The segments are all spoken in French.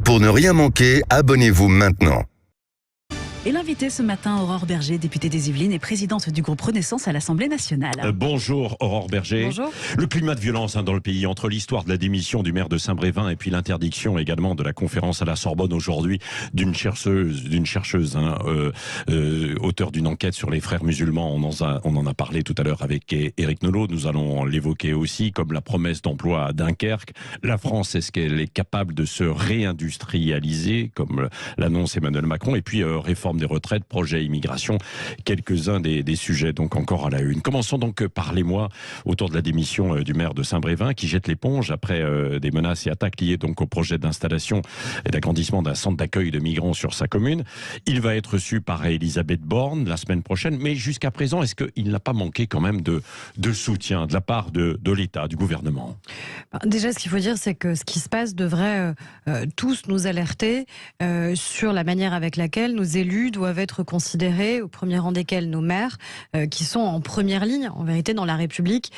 Pour ne rien manquer, abonnez-vous maintenant. Et l'invitée ce matin, Aurore Berger, députée des Yvelines et présidente du groupe Renaissance à l'Assemblée nationale. Bonjour Aurore Berger. Bonjour. Le climat de violence dans le pays, entre l'histoire de la démission du maire de Saint-Brévin et puis l'interdiction également de la conférence à la Sorbonne aujourd'hui d'une chercheuse, auteure d'une enquête sur les frères musulmans. On en a parlé tout à l'heure avec Éric Nolot. Nous allons l'évoquer aussi comme la promesse d'emploi à Dunkerque. La France, est-ce qu'elle est capable de se réindustrialiser comme l'annonce Emmanuel Macron? Et puis réforme des retraites, projet immigration, quelques-uns des sujets donc encore à la une. Commençons donc par l'émoi autour de la démission du maire de Saint-Brévin qui jette l'éponge après des menaces et attaques liées donc au projet d'installation et d'agrandissement d'un centre d'accueil de migrants sur sa commune. Il va être reçu par Elisabeth Borne la semaine prochaine, mais jusqu'à présent, est-ce qu'il n'a pas manqué quand même de soutien de la part de l'État, du gouvernement? Déjà, ce qu'il faut dire, c'est que ce qui se passe devrait tous nous alerter sur la manière avec laquelle nos élus doivent être considérés, au premier rang desquels nos maires, qui sont en première ligne, en vérité, dans la République,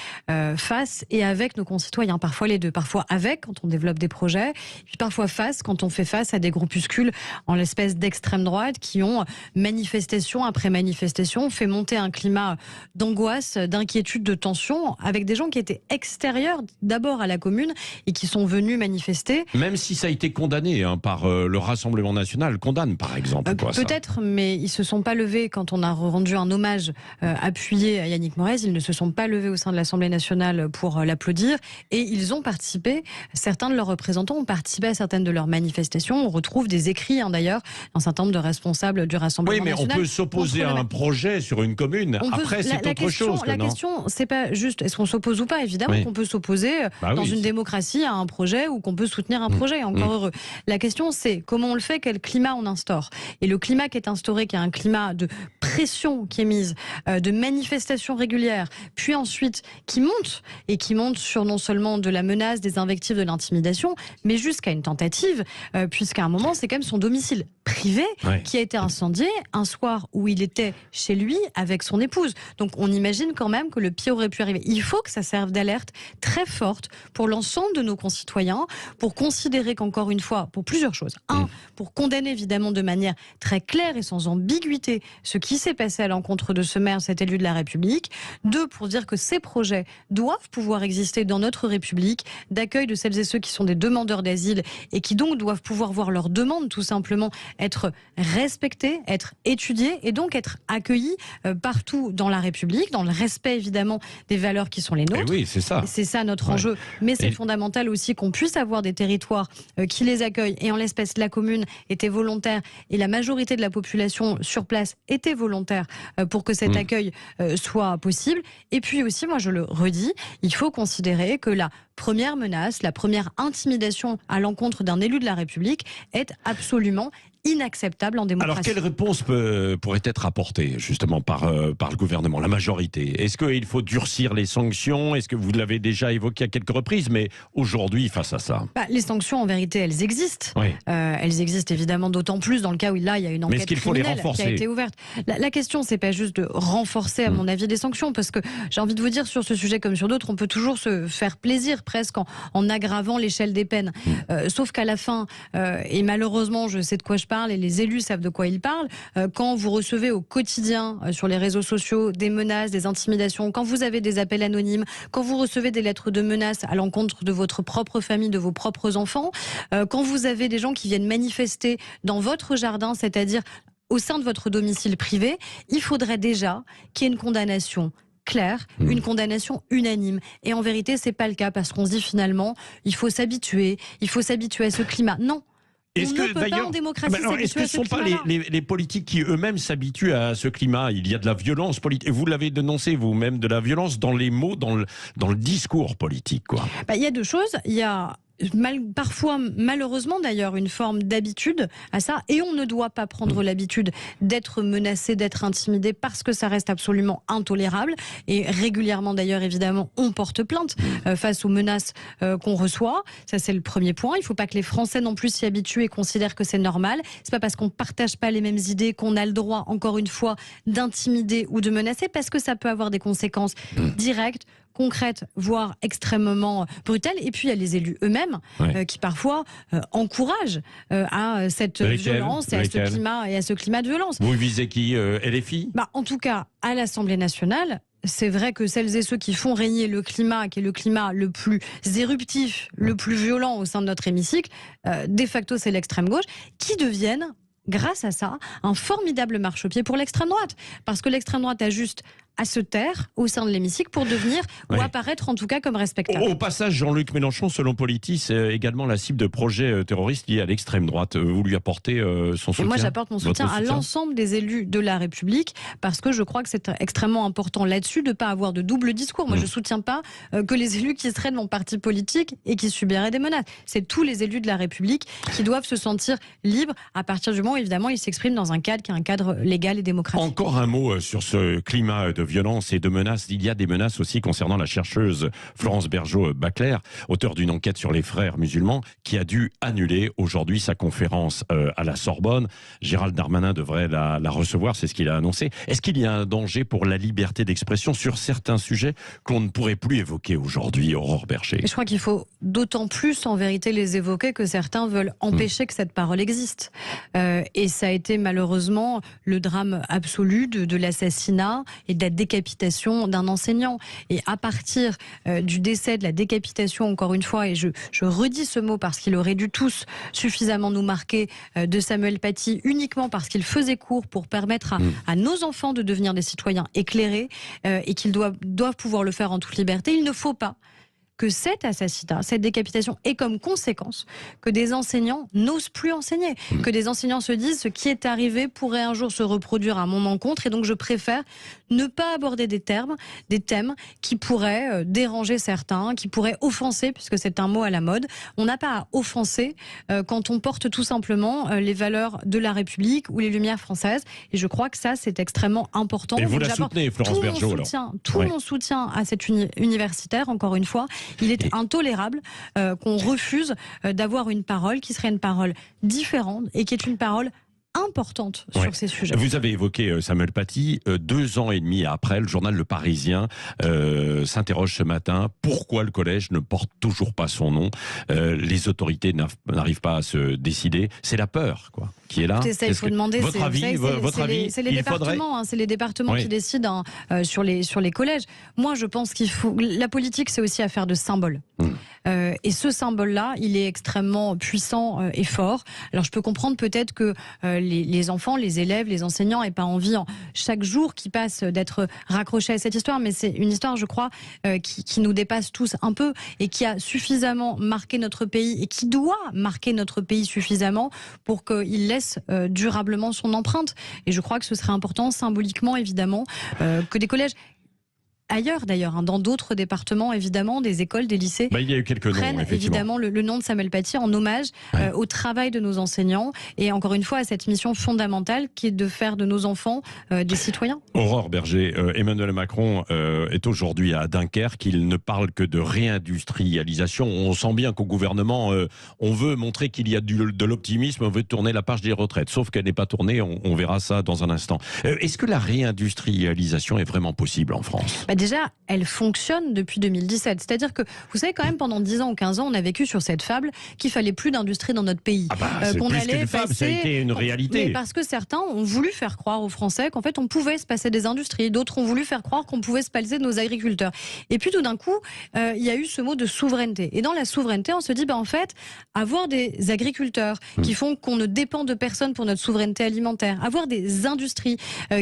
face et avec nos concitoyens. Parfois les deux, parfois avec, quand on développe des projets, puis parfois face, quand on fait face à des groupuscules en l'espèce d'extrême droite qui ont, manifestation après manifestation, fait monter un climat d'angoisse, d'inquiétude, de tension, avec des gens qui étaient extérieurs d'abord à la commune et qui sont venus manifester. Même si ça a été condamné par le Rassemblement national, condamne par exemple. Peut-être, mais ils ne se sont pas levés quand on a rendu un hommage appuyé à Yannick Morez. Ils ne se sont pas levés au sein de l'Assemblée nationale pour l'applaudir. Et ils ont participé, certains de leurs représentants ont participé à certaines de leurs manifestations. On retrouve des écrits d'ailleurs d'un certain nombre de responsables du Rassemblement national. Oui, mais on peut s'opposer à un projet sur une commune. Après, c'est autre chose. La question, c'est pas juste est-ce qu'on s'oppose ou pas. Évidemment qu'on peut s'opposer dans une démocratie à un projet ou qu'on peut soutenir un projet. Encore heureux. La question, c'est comment on le fait, quel climat on instaure. Et le climat qui est instauré, qui est un climat de pression qui est mise, de manifestations régulières, puis ensuite qui monte sur non seulement de la menace, des invectives, de l'intimidation, mais jusqu'à une tentative, puisqu'à un moment, c'est quand même son domicile privé qui a été incendié un soir où il était chez lui avec son épouse. Donc on imagine quand même que le pire aurait pu arriver. Il faut que ça serve d'alerte très forte pour l'ensemble de nos concitoyens, pour considérer qu'encore une fois, pour plusieurs choses. Un, pour condamner évidemment de manière très claire et sans ambiguïté ce qui s'est passé à l'encontre de ce maire, cet élu de la République. Deux, pour dire que ces projets doivent pouvoir exister dans notre République, d'accueil de celles et ceux qui sont des demandeurs d'asile et qui donc doivent pouvoir voir leurs demandes tout simplement être respectées, être étudiées et donc être accueillis partout dans la République, dans le respect évidemment des valeurs qui sont les nôtres. Et oui, c'est ça. C'est ça notre enjeu. Mais c'est fondamental aussi qu'on puisse avoir des territoires qui les accueillent. Et en l'espèce, la commune était volontaire et la majorité de la population sur place était volontaire pour que cet accueil soit possible. Et puis aussi, moi je le redis, il faut considérer que la première menace, la première intimidation à l'encontre d'un élu de la République est absolument inacceptable en démocratie. Alors, quelle réponse pourrait être apportée justement par le gouvernement, la majorité? Est-ce qu'il faut durcir les sanctions? Est-ce que vous l'avez déjà évoqué à quelques reprises? Mais aujourd'hui, face à ça... les sanctions, en vérité, elles existent. Oui. Elles existent évidemment d'autant plus dans le cas où là, il y a une enquête criminelle qui a été ouverte. La question, c'est pas juste de renforcer, à mon avis, des sanctions, parce que j'ai envie de vous dire, sur ce sujet comme sur d'autres, on peut toujours se faire plaisir presque en aggravant l'échelle des peines. Sauf qu'à la fin, et malheureusement, je sais de quoi je parle et les élus savent de quoi ils parlent, quand vous recevez au quotidien sur les réseaux sociaux des menaces, des intimidations, quand vous avez des appels anonymes, quand vous recevez des lettres de menaces à l'encontre de votre propre famille, de vos propres enfants, quand vous avez des gens qui viennent manifester dans votre jardin, c'est-à-dire au sein de votre domicile privé, il faudrait déjà qu'il y ait une condamnation claire, une condamnation unanime. Et en vérité, c'est pas le cas parce qu'on se dit finalement, il faut s'habituer à ce climat. Non. Est-ce que d'ailleurs, est-ce que ce ne sont pas les politiques qui eux-mêmes s'habituent à ce climat? Il y a de la violence politique. Vous l'avez dénoncé vous-même, de la violence dans les mots, dans le discours politique, quoi. Il y a deux choses. Il y a parfois, malheureusement d'ailleurs, une forme d'habitude à ça. Et on ne doit pas prendre l'habitude d'être menacé, d'être intimidé, parce que ça reste absolument intolérable. Et régulièrement d'ailleurs, évidemment, on porte plainte face aux menaces qu'on reçoit. Ça, c'est le premier point. Il ne faut pas que les Français non plus s'y habituent et considèrent que c'est normal. C'est pas parce qu'on ne partage pas les mêmes idées qu'on a le droit, encore une fois, d'intimider ou de menacer, parce que ça peut avoir des conséquences directes, concrètes, voire extrêmement brutales. Et puis il y a les élus eux-mêmes qui parfois encouragent à cette violence et à ce climat de violence. Vous visez qui, LFI ? En tout cas, à l'Assemblée nationale, c'est vrai que celles et ceux qui font régner le climat, qui est le climat le plus éruptif, le plus violent au sein de notre hémicycle, de facto c'est l'extrême gauche, qui deviennent, grâce à ça, un formidable marchepied pour l'extrême droite. Parce que l'extrême droite a juste à se taire au sein de l'hémicycle pour devenir ou apparaître en tout cas comme respectable. Au passage, Jean-Luc Mélenchon, selon Politis, est également la cible de projets terroristes liés à l'extrême droite. Vous lui apportez son soutien ? Et moi, j'apporte mon soutien à l'ensemble des élus de la République parce que je crois que c'est extrêmement important là-dessus de ne pas avoir de double discours. Moi, je ne soutiens pas que les élus qui seraient de mon parti politique et qui subiraient des menaces. C'est tous les élus de la République qui doivent se sentir libres à partir du moment où, évidemment, ils s'expriment dans un cadre qui est un cadre légal et démocratique. Encore un mot sur ce climat de violence et de menaces. Il y a des menaces aussi concernant la chercheuse Florence Bergeau-Bacler, auteure d'une enquête sur les frères musulmans, qui a dû annuler aujourd'hui sa conférence à la Sorbonne. Gérald Darmanin devrait la recevoir, c'est ce qu'il a annoncé. Est-ce qu'il y a un danger pour la liberté d'expression sur certains sujets qu'on ne pourrait plus évoquer aujourd'hui, Aurore Berger ? Je crois qu'il faut d'autant plus en vérité les évoquer que certains veulent empêcher que cette parole existe. Et ça a été malheureusement le drame absolu de l'assassinat et de la décapitation d'un enseignant. Et à partir du décès, de la décapitation, encore une fois, et je redis ce mot parce qu'il aurait dû tous suffisamment nous marquer, de Samuel Paty, uniquement parce qu'il faisait cours pour permettre à nos enfants de devenir des citoyens éclairés et qu'ils doivent pouvoir le faire en toute liberté, il ne faut pas que cet assassinat, cette décapitation ait comme conséquence que des enseignants n'osent plus enseigner, que des enseignants se disent ce qui est arrivé pourrait un jour se reproduire à mon encontre, et donc je préfère ne pas aborder des thèmes qui pourraient déranger certains, qui pourraient offenser, puisque c'est un mot à la mode. On n'a pas à offenser quand on porte tout simplement les valeurs de la République ou les Lumières françaises, et je crois que ça c'est extrêmement important. Et vous la soutenez, Florence Bergeau, tout mon soutien à cette universitaire, encore une fois. Il est intolérable qu'on refuse d'avoir une parole qui serait une parole différente et qui est une parole importante sur ces sujets. Vous avez évoqué Samuel Paty. 2 ans et demi après, le journal Le Parisien s'interroge ce matin. Pourquoi le collège ne porte toujours pas son nom ? Les autorités n'arrivent pas à se décider. C'est la peur, quoi, qui est là. Écoutez, ça, il faut demander. Votre avis, c'est les départements, c'est les départements qui décident sur les collèges. Moi, je pense qu'il faut. La politique, c'est aussi affaire de symboles. Et ce symbole-là, il est extrêmement puissant et fort. Alors, je peux comprendre peut-être que les enfants, les élèves, les enseignants n'aient pas envie, chaque jour qui passe, d'être raccrochés à cette histoire. Mais c'est une histoire, je crois, qui nous dépasse tous un peu et qui a suffisamment marqué notre pays et qui doit marquer notre pays suffisamment pour qu'il laisse durablement son empreinte. Et je crois que ce serait important, symboliquement, évidemment, que des collèges... Ailleurs d'ailleurs, dans d'autres départements évidemment, des écoles, des lycées, il y a eu quelques noms, prennent évidemment le nom de Samuel Paty en hommage au travail de nos enseignants et encore une fois à cette mission fondamentale qui est de faire de nos enfants des citoyens. Aurore Berger, Emmanuel Macron est aujourd'hui à Dunkerque, il ne parle que de réindustrialisation. On sent bien qu'au gouvernement, on veut montrer qu'il y a de l'optimisme, on veut tourner la page des retraites, sauf qu'elle n'est pas tournée, on verra ça dans un instant. Est-ce que la réindustrialisation est vraiment possible en France ? Déjà, elle fonctionne depuis 2017. C'est-à-dire que, vous savez, quand même, pendant 10 ans ou 15 ans, on a vécu sur cette fable qu'il fallait plus d'industrie dans notre pays. C'est plus qu'une fable, ça a été une réalité. Mais parce que certains ont voulu faire croire aux Français qu'en fait, on pouvait se passer des industries. D'autres ont voulu faire croire qu'on pouvait se passer de nos agriculteurs. Et puis, tout d'un coup, il y a eu ce mot de souveraineté. Et dans la souveraineté, on se dit, en fait, avoir des agriculteurs qui font qu'on ne dépend de personne pour notre souveraineté alimentaire, avoir des industries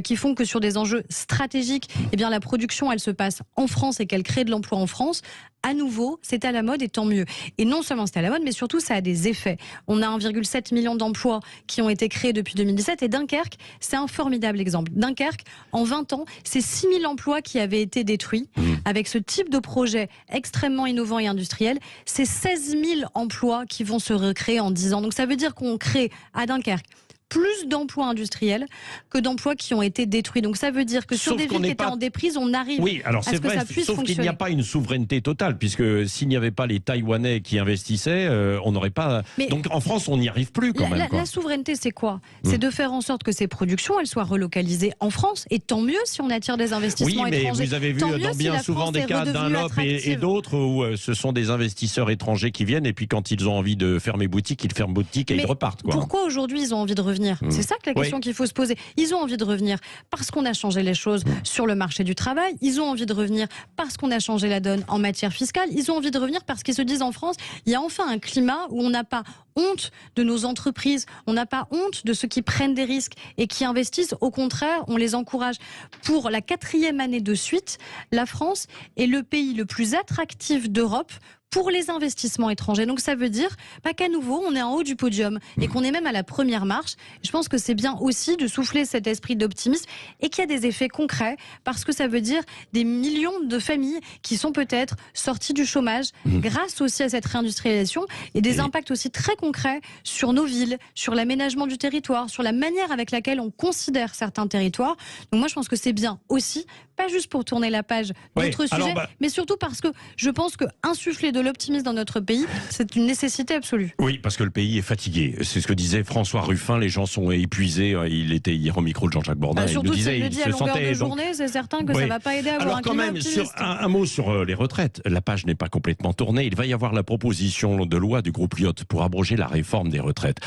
qui font que sur des enjeux stratégiques, la production, elle se passe en France et qu'elle crée de l'emploi en France, à nouveau, c'est à la mode et tant mieux. Et non seulement c'est à la mode, mais surtout ça a des effets. On a 1,7 million d'emplois qui ont été créés depuis 2017 et Dunkerque, c'est un formidable exemple. Dunkerque, en 20 ans, c'est 6 000 emplois qui avaient été détruits. Avec ce type de projet extrêmement innovant et industriel, c'est 16 000 emplois qui vont se recréer en 10 ans. Donc ça veut dire qu'on crée à Dunkerque plus d'emplois industriels que d'emplois qui ont été détruits. Donc ça veut dire que sur des villes qui étaient en déprise, on arrive à ce que ça puisse sauf fonctionner. Qu'il n'y a pas une souveraineté totale, puisque s'il n'y avait pas les Taïwanais qui investissaient, on n'aurait pas... Donc en France, on n'y arrive plus quand même. La souveraineté, c'est quoi? C'est de faire en sorte que ces productions, elles soient relocalisées en France, et tant mieux si on attire des investissements étrangers. Oui, mais vous avez vu dans bien souvent des cas Dunlop et d'autres où ce sont des investisseurs étrangers qui viennent, et puis quand ils ont envie de fermer boutique, ils ferment boutique et ils repartent. Pourquoi aujourd'hui ils ont envie de revenir? C'est ça que la question qu'il faut se poser. Ils ont envie de revenir parce qu'on a changé les choses sur le marché du travail, ils ont envie de revenir parce qu'on a changé la donne en matière fiscale, ils ont envie de revenir parce qu'ils se disent en France, il y a enfin un climat où on n'a pas honte de nos entreprises, on n'a pas honte de ceux qui prennent des risques et qui investissent, au contraire, on les encourage. Pour la 4e année de suite, la France est le pays le plus attractif d'Europe pour les investissements étrangers. Donc ça veut dire qu'à nouveau, on est en haut du podium et qu'on est même à la première marche. Je pense que c'est bien aussi de souffler cet esprit d'optimisme et qu'il y a des effets concrets, parce que ça veut dire des millions de familles qui sont peut-être sorties du chômage grâce aussi à cette réindustrialisation, et des impacts aussi très concrets sur nos villes, sur l'aménagement du territoire, sur la manière avec laquelle on considère certains territoires. Donc moi, je pense que c'est bien aussi, pas juste pour tourner la page d'autres sujets, mais surtout parce que je pense que insuffler de l'optimisme dans notre pays, c'est une nécessité absolue. Oui, parce que le pays est fatigué. C'est ce que disait François Ruffin, les gens sont épuisés. Il était hier au micro de Jean-Jacques Bourdin. Surtout il s'il le dit à longueur de journée, c'est certain que ça ne va pas aider à avoir un climat optimiste. Un mot sur les retraites. La page n'est pas complètement tournée. Il va y avoir la proposition de loi du groupe Lyot pour abroger la réforme des retraites.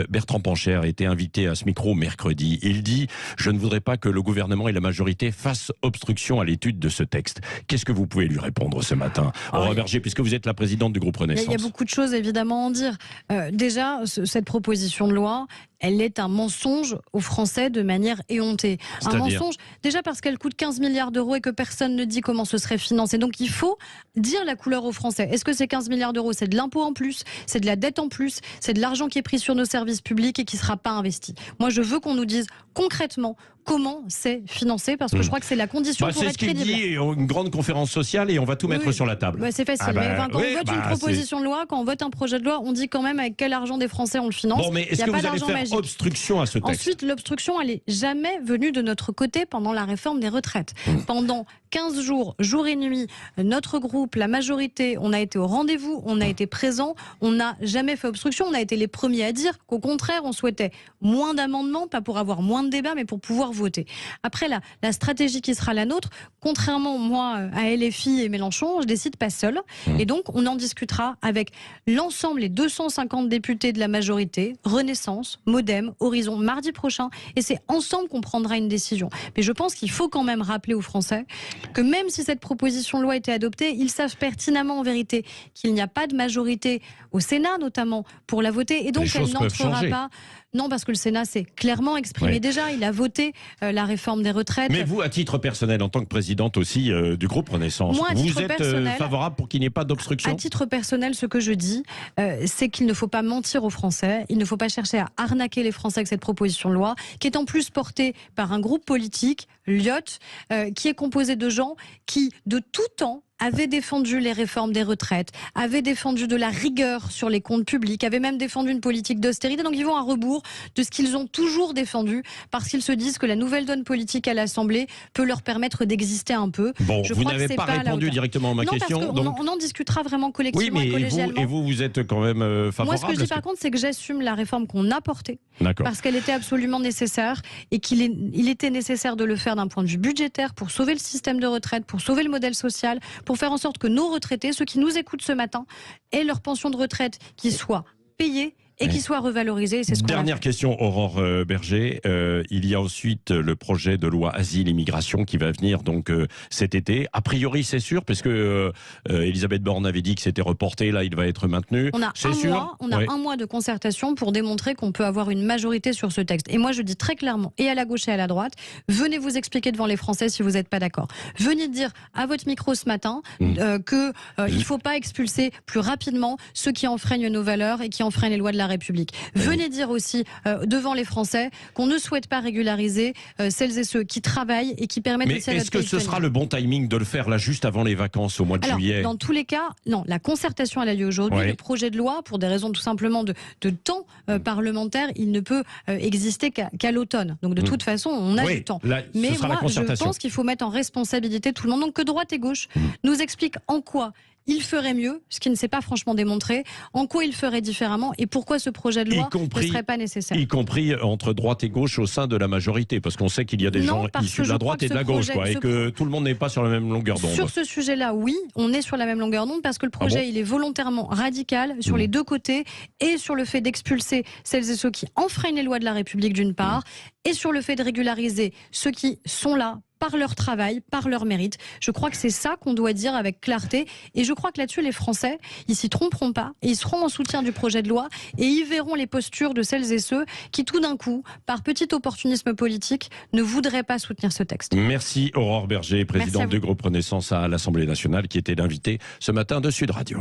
Bertrand Pancher a été invité à ce micro mercredi. Il dit « Je ne voudrais pas que le gouvernement et la majorité fassent obstruction à l'étude de ce texte ». Qu'est-ce que vous pouvez lui répondre ce matin, Aurore Berger, puisque vous êtes la présidente du groupe Renaissance? Il y a beaucoup de choses évidemment à en dire. Déjà, cette proposition de loi, elle est un mensonge aux Français de manière éhontée. Un mensonge, déjà parce qu'elle coûte 15 milliards d'euros et que personne ne dit comment ce serait financé. Donc il faut dire la couleur aux Français. Est-ce que ces 15 milliards d'euros, c'est de l'impôt en plus, c'est de la dette en plus, c'est de l'argent qui est pris sur nos services publics et qui ne sera pas investi? Moi, je veux qu'on nous dise concrètement comment c'est financé, parce que je crois que c'est la condition pour être crédible. C'est ce qu'il dit, une grande conférence sociale et on va tout mettre sur la table. C'est facile. Mais quand on vote une proposition de loi, quand on vote un projet de loi, on dit quand même avec quel argent des Français on le finance. Bon, mais est-ce que vous allez faire obstruction à ce texte? Ensuite, l'obstruction, elle n'est jamais venue de notre côté pendant la réforme des retraites. Pendant 15 jours, jour et nuit, notre groupe, la majorité, on a été au rendez-vous, on a été présents, on n'a jamais fait obstruction. On a été les premiers à dire qu'au contraire, on souhaitait moins d'amendements, pas pour avoir moins de débats, mais pour pouvoir voter. Après, la stratégie qui sera la nôtre, contrairement moi à LFI et Mélenchon, je décide pas seule. Et donc, on en discutera avec l'ensemble, les 250 députés de la majorité, Renaissance, Modem, Horizon, mardi prochain. Et c'est ensemble qu'on prendra une décision. Mais je pense qu'il faut quand même rappeler aux Français que même si cette proposition de loi était adoptée, ils savent pertinemment en vérité qu'il n'y a pas de majorité au Sénat notamment pour la voter, et donc elle n'entrera pas. Non, parce que le Sénat s'est clairement exprimé déjà. Il a voté la réforme des retraites. Mais vous, à titre personnel, en tant que présidente aussi du groupe Renaissance, vous êtes favorable pour qu'il n'y ait pas d'obstruction? À titre personnel, ce que je dis, c'est qu'il ne faut pas mentir aux Français. Il ne faut pas chercher à arnaquer les Français avec cette proposition de loi, qui est en plus portée par un groupe politique, Lyot, qui est composé de gens qui, de tout temps, avaient défendu les réformes des retraites, avaient défendu de la rigueur sur les comptes publics, avaient même défendu une politique d'austérité. Donc ils vont à rebours de ce qu'ils ont toujours défendu, parce qu'ils se disent que la nouvelle donne politique à l'Assemblée peut leur permettre d'exister un peu. Bon, vous n'avez pas répondu directement à ma question. Parce on en discutera vraiment collectivement et collégialement. Et vous êtes quand même favorable? Moi, ce que je dis par contre, c'est que j'assume la réforme qu'on a portée, parce qu'elle était absolument nécessaire, et qu'il était nécessaire de le faire d'un point de vue budgétaire pour sauver le système de retraite, pour sauver le modèle social, pour faire en sorte que nos retraités, ceux qui nous écoutent ce matin, aient leur pension de retraite qui soit payée et qui soit revalorisée. C'est ce Dernière question, Aurore Berger. Il y a ensuite le projet de loi Asile et Migration qui va venir donc cet été. A priori, c'est sûr, parce que Elisabeth Borne avait dit que c'était reporté. Là, il va être maintenu. On a un mois de concertation pour démontrer qu'on peut avoir une majorité sur ce texte. Et moi, je dis très clairement, et à la gauche et à la droite, venez vous expliquer devant les Français si vous n'êtes pas d'accord. Venez dire à votre micro ce matin qu'il ne faut pas expulser plus rapidement ceux qui enfreignent nos valeurs et qui enfreignent les lois de la la République. Venez dire aussi devant les Français qu'on ne souhaite pas régulariser celles et ceux qui travaillent et qui permettent aussi à notre pays de tenir. Est-ce que ce sera le bon timing de le faire là juste avant les vacances au mois de juillet? Dans tous les cas, non. La concertation elle a lieu aujourd'hui. Le projet de loi, pour des raisons tout simplement de temps parlementaire, il ne peut exister qu'à l'automne. Donc de toute façon, on a du temps. Mais moi, je pense qu'il faut mettre en responsabilité tout le monde. Donc que droite et gauche nous expliquent en quoi il ferait mieux, ce qui ne s'est pas franchement démontré, en quoi il ferait différemment et pourquoi ce projet de loi ne serait pas nécessaire. Y compris entre droite et gauche au sein de la majorité, parce qu'on sait qu'il y a des gens issus de la droite et de la gauche, et que tout le monde n'est pas sur la même longueur d'onde. Sur ce sujet-là, oui, on est sur la même longueur d'onde, parce que le projet, il est volontairement radical sur les deux côtés, et sur le fait d'expulser celles et ceux qui enfreignent les lois de la République d'une part, et sur le fait de régulariser ceux qui sont là par leur travail, par leur mérite. Je crois que c'est ça qu'on doit dire avec clarté. Et je crois que là-dessus, les Français, ils s'y tromperont pas. Et ils seront en soutien du projet de loi. Et ils verront les postures de celles et ceux qui, tout d'un coup, par petit opportunisme politique, ne voudraient pas soutenir ce texte. Merci Aurore Berger, présidente du groupe Renaissance à l'Assemblée nationale, qui était l'invitée ce matin de Sud Radio.